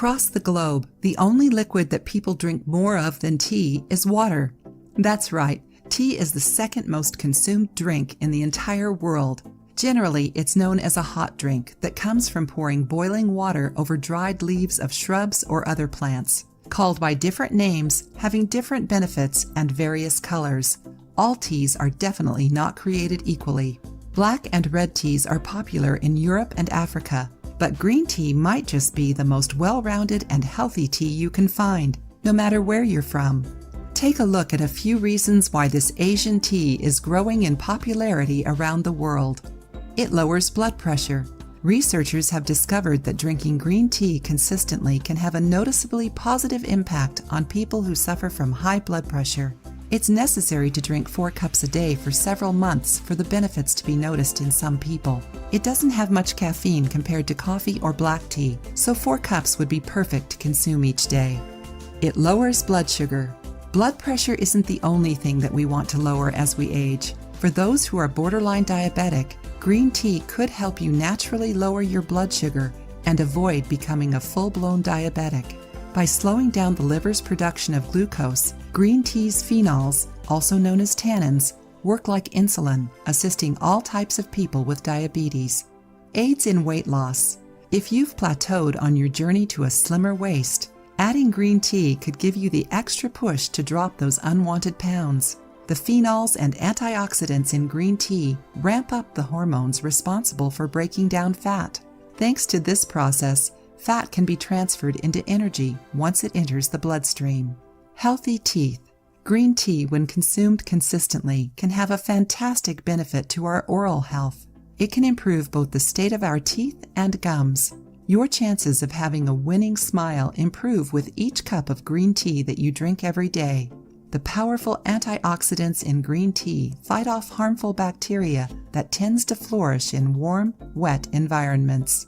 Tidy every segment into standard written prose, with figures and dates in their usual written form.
Across the globe, the only liquid that people drink more of than tea is water. That's right, tea is the second most consumed drink in the entire world. Generally, it's known as a hot drink that comes from pouring boiling water over dried leaves of shrubs or other plants, called by different names, having different benefits and various colors. All teas are definitely not created equally. Black and red teas are popular in Europe and Africa, but green tea might just be the most well-rounded and healthy tea you can find, no matter where you're from. Take a look at a few reasons why this Asian tea is growing in popularity around the world. It lowers blood pressure. Researchers have discovered that drinking green tea consistently can have a noticeably positive impact on people who suffer from high blood pressure. It's necessary to drink 4 cups a day for several months for the benefits to be noticed in some people. It doesn't have much caffeine compared to coffee or black tea, so 4 cups would be perfect to consume each day. It lowers blood sugar. Blood pressure isn't the only thing that we want to lower as we age. For those who are borderline diabetic, green tea could help you naturally lower your blood sugar and avoid becoming a full-blown diabetic. By slowing down the liver's production of glucose, green tea's phenols, also known as tannins, work like insulin, assisting all types of people with diabetes. Aids in weight loss. If you've plateaued on your journey to a slimmer waist, adding green tea could give you the extra push to drop those unwanted pounds. The phenols and antioxidants in green tea ramp up the hormones responsible for breaking down fat. Thanks to this process, fat can be transferred into energy once it enters the bloodstream. Healthy teeth. Green tea, when consumed consistently, can have a fantastic benefit to our oral health. It can improve both the state of our teeth and gums. Your chances of having a winning smile improve with each cup of green tea that you drink every day. The powerful antioxidants in green tea fight off harmful bacteria that tends to flourish in warm, wet environments.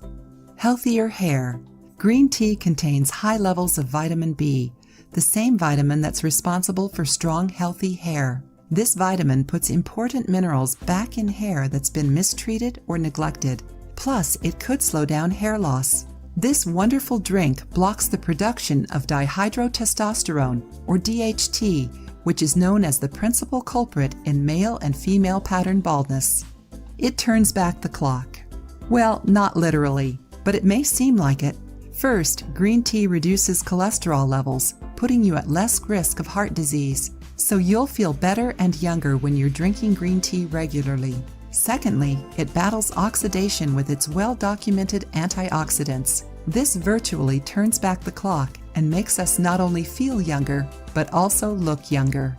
Healthier hair. Green tea contains high levels of vitamin B, the same vitamin that's responsible for strong, healthy hair. This vitamin puts important minerals back in hair that's been mistreated or neglected. Plus, it could slow down hair loss. This wonderful drink blocks the production of dihydrotestosterone, or DHT, which is known as the principal culprit in male and female pattern baldness. It turns back the clock. Well, not literally, but it may seem like it. First, green tea reduces cholesterol levels, putting you at less risk of heart disease, so you'll feel better and younger when you're drinking green tea regularly. Secondly, it battles oxidation with its well-documented antioxidants. This virtually turns back the clock and makes us not only feel younger, but also look younger.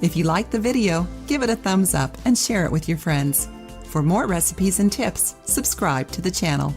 If you liked the video, give it a thumbs up and share it with your friends. For more recipes and tips, subscribe to the channel.